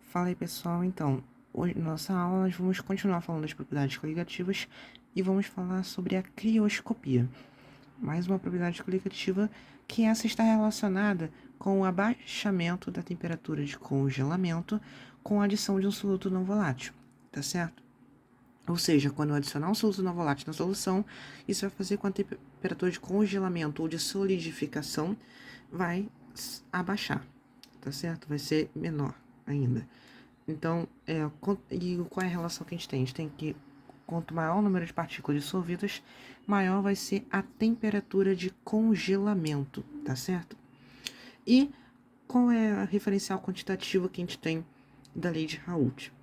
Fala aí, pessoal. Então, hoje na nossa aula nós vamos continuar falando das propriedades coligativas e vamos falar sobre a crioscopia. Mais uma propriedade coligativa que essa está relacionada com o abaixamento da temperatura de congelamento com a adição de um soluto não volátil, tá certo? Ou seja, quando eu adicionar um soluto não volátil na solução, isso vai fazer com que a temperatura de congelamento ou de solidificação vai abaixar, tá certo? Vai ser menor ainda. Então, e qual é a relação que a gente tem? A gente tem que, quanto maior o número de partículas dissolvidas, maior vai ser a temperatura de congelamento, tá certo? E qual é o referencial quantitativo que a gente tem da lei de Raoult?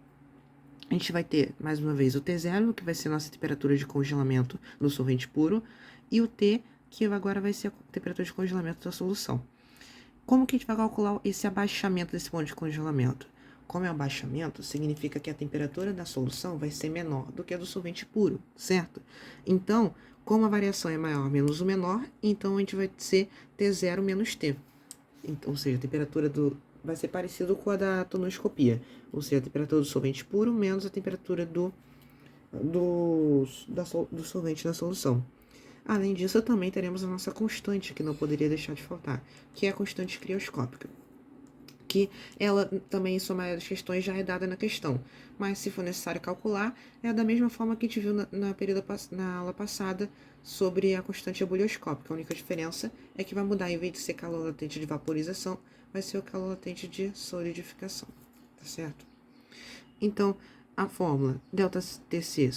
A gente vai ter, mais uma vez, o T0, que vai ser a nossa temperatura de congelamento no solvente puro, e o T, que agora vai ser a temperatura de congelamento da solução. Como que a gente vai calcular esse abaixamento desse ponto de congelamento? Como é o abaixamento, significa que a temperatura da solução vai ser menor do que a do solvente puro, certo? Então, como a variação é maior menos o menor, então a gente vai ser T0 menos T. Então, ou seja, a temperatura vai ser parecido com a da tonoscopia, ou seja, a temperatura do solvente puro menos a temperatura do solvente da solução. Além disso, também teremos a nossa constante, que não poderia deixar de faltar, que é a constante crioscópica, que ela também, em sua maioria das questões, já é dada na questão. Mas, se for necessário calcular, é da mesma forma que a gente viu na aula passada sobre a constante ebullioscópica. A única diferença é que vai mudar, em vez de ser calor latente de vaporização, vai ser o calor latente de solidificação, tá certo? Então, a fórmula ΔTc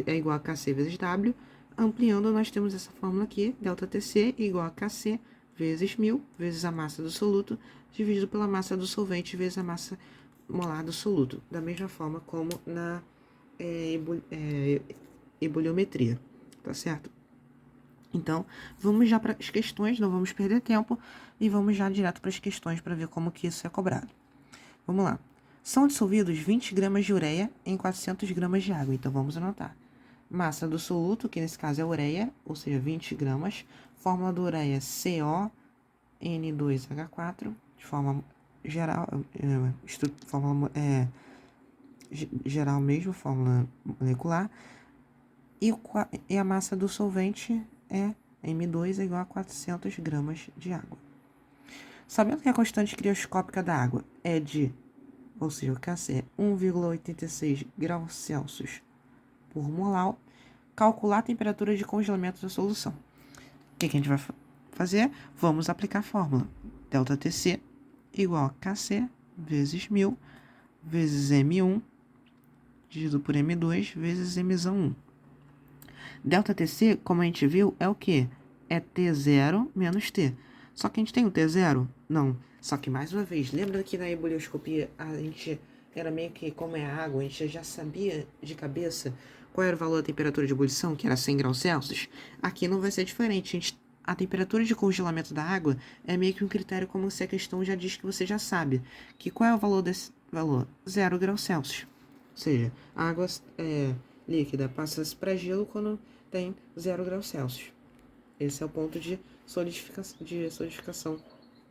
é igual a Kc vezes W. Ampliando, nós temos essa fórmula aqui, ΔTc igual a Kc vezes 1000, vezes a massa do soluto, dividido pela massa do solvente, vezes a massa molar do soluto. Da mesma forma como na ebuliometria, tá certo? Então, vamos já para as questões, não vamos perder tempo, e vamos já direto para as questões para ver como que isso é cobrado. Vamos lá. São dissolvidos 20 gramas de ureia em 400 gramas de água. Então, vamos anotar. Massa do soluto, que nesse caso é ureia, ou seja, 20 gramas. Fórmula do ureia CON2H4, de forma geral, geral mesmo, fórmula molecular. E a massa do solvente é M2 é igual a 400 gramas de água. Sabendo que a constante crioscópica da água é ou seja, o Kc é 1,86 graus Celsius por molar, calcular a temperatura de congelamento da solução. O que a gente vai fazer? Vamos aplicar a fórmula. ΔTc igual a Kc vezes 1000 vezes M1 dividido por M2 vezes M1. ΔTc, como a gente viu, é o quê? É T0 menos T. Só que a gente tem o T0? Não. Só que, mais uma vez, lembra que na ebullioscopia a gente era meio que, como é água, a gente já sabia de cabeça qual era o valor da temperatura de ebulição, que era 100 graus Celsius? Aqui não vai ser diferente. A temperatura de congelamento da água é meio que um critério como se a questão já diz que você já sabe. Que qual é o valor desse valor? 0 graus Celsius. Ou seja, a água líquida passa para gelo quando tem 0 graus Celsius. Esse é o ponto de solidificação,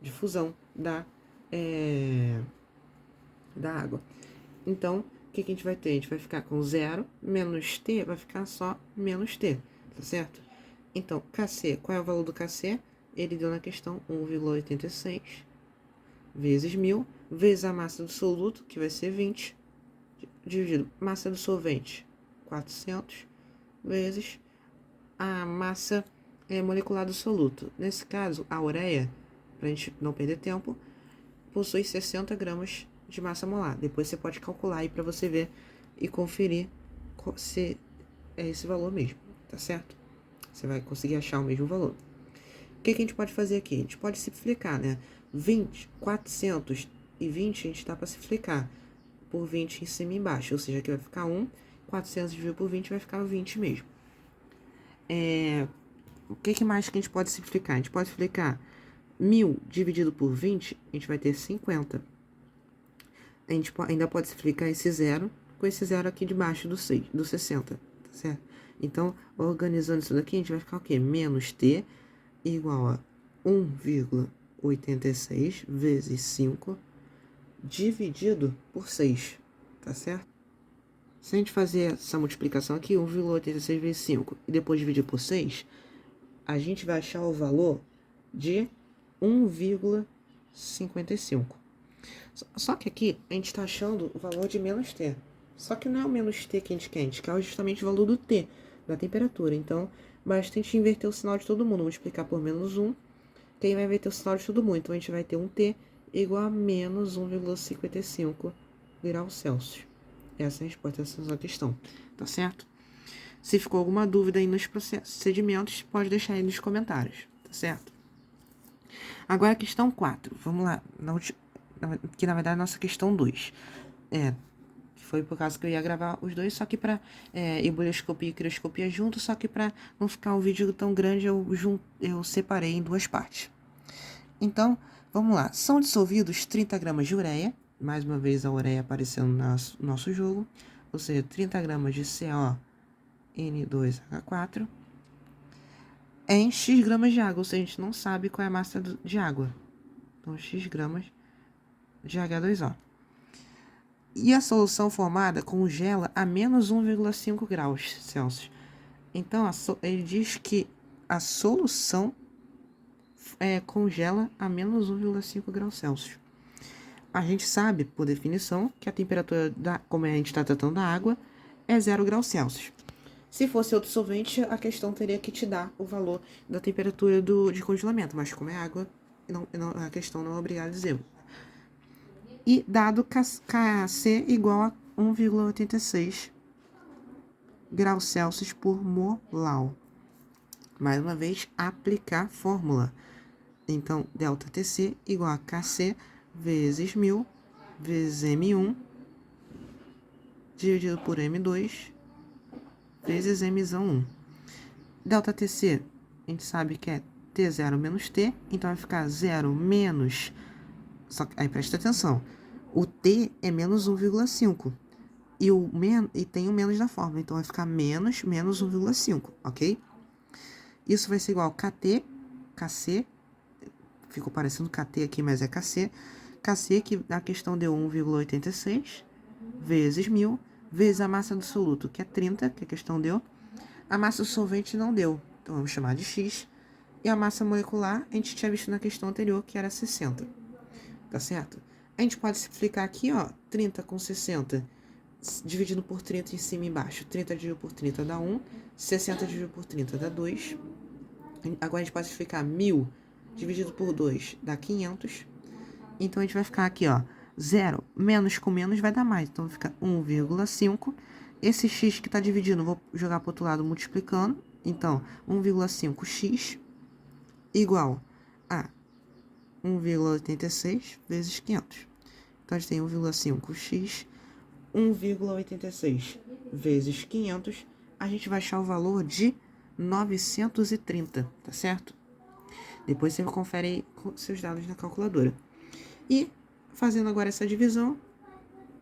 de fusão da água. Então, o que a gente vai ter? A gente vai ficar com 0 menos T, vai ficar só menos T, tá certo? Então, Kc, qual é o valor do Kc? Ele deu na questão 1,86 vezes 1000, vezes a massa do soluto, que vai ser 20, dividido massa do solvente, 400, vezes a massa molecular do soluto. Nesse caso, a ureia, para a gente não perder tempo, possui 60 gramas de massa molar. Depois você pode calcular aí para você ver e conferir se é esse valor mesmo, tá certo? Você vai conseguir achar o mesmo valor. O que a gente pode fazer aqui? A gente pode simplificar, né? 420 a gente dá para simplificar por 20 em cima e embaixo, ou seja, aqui vai ficar 1, 400 dividido por 20 vai ficar 20 mesmo. O que mais que a gente pode simplificar? A gente pode simplificar 1000 dividido por 20, a gente vai ter 50. A gente ainda pode simplificar esse zero com esse zero aqui debaixo do 60, tá certo? Então, organizando isso daqui, a gente vai ficar o quê? Menos t igual a 1,86 vezes 5 dividido por 6, tá certo? Se a gente fazer essa multiplicação aqui, 1,86 vezes 5, e depois dividir por 6, a gente vai achar o valor de 1,55. Só que aqui a gente está achando o valor de menos t. Só que não é o menos t que a gente quer, que é justamente o valor do t, da temperatura. Então, basta a gente inverter o sinal de todo mundo. Multiplicar por menos 1, que aí vai inverter o sinal de todo mundo. Então, a gente vai ter um t igual a menos 1,55 graus Celsius. Essa é a resposta dessa questão, tá certo? Se ficou alguma dúvida aí nos procedimentos, pode deixar aí nos comentários, tá certo? Agora a questão 4, vamos lá, que na verdade é a nossa questão 2. Foi por causa que eu ia gravar os dois, só que para ebullioscopia e crioscopia junto, só que para não ficar um vídeo tão grande, eu separei em duas partes. Então, vamos lá. São dissolvidos 30 gramas de ureia, mais uma vez a ureia aparecendo no nosso jogo, ou seja, 30 gramas de CON2H4 em X gramas de água, ou seja, a gente não sabe qual é a massa de água. Então, X gramas de H2O. E a solução formada congela a menos 1,5 graus Celsius. Então, ele diz que a solução congela a menos 1,5 graus Celsius. A gente sabe, por definição, que a temperatura, como a gente está tratando da água, é 0 graus Celsius. Se fosse outro solvente, a questão teria que te dar o valor da temperatura de congelamento. Mas como é água, a questão não é obrigada a dizer. E dado Kc igual a 1,86 graus Celsius por molar. Mais uma vez, aplicar a fórmula. Então, ΔTc igual a Kc vezes 1000 vezes M1 dividido por M2 vezes M1. ΔTc, a gente sabe que é T0 menos T, então vai ficar 0 menos... Só que, aí presta atenção, o T é menos 1,5 e tem o menos na fórmula, então vai ficar menos 1,5, ok? Isso vai ser igual a Kc, ficou parecendo Kt aqui, mas é Kc, que a questão deu 1,86 vezes 1000, vezes a massa do soluto, que é 30, que a questão deu. A massa do solvente não deu, então vamos chamar de X. E a massa molecular, a gente tinha visto na questão anterior, que era 60. Tá certo? A gente pode simplificar aqui, ó, 30 com 60, dividindo por 30 em cima e embaixo. 30 dividido por 30 dá 1, 60 dividido por 30 dá 2. Agora a gente pode simplificar 1000 dividido por 2 dá 500. Então a gente vai ficar aqui, ó, 0 menos com menos vai dar mais. Então vai ficar 1,5. Esse x que está dividindo, vou jogar para o outro lado multiplicando. Então, 1,5x igual a 1,86 vezes 500. Então, a gente tem 1,5x, 1,86 vezes 500. A gente vai achar o valor de 930, tá certo? Depois você confere aí com seus dados na calculadora. E, fazendo agora essa divisão,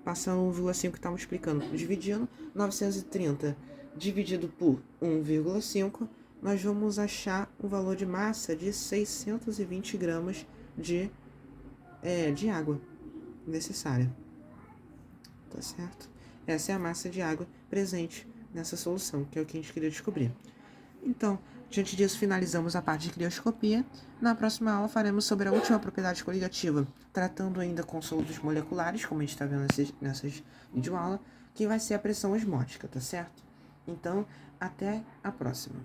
passando 1,5 que estamos explicando, dividindo, 930 dividido por 1,5, nós vamos achar o valor de massa de 620 gramas de água necessária. Tá certo? Essa é a massa de água presente nessa solução, que é o que a gente queria descobrir. Então, diante disso, finalizamos a parte de crioscopia. Na próxima aula, faremos sobre a última propriedade coligativa, tratando ainda com solutos moleculares, como a gente está vendo nessas videoaulas, que vai ser a pressão osmótica, tá certo? Então, até a próxima.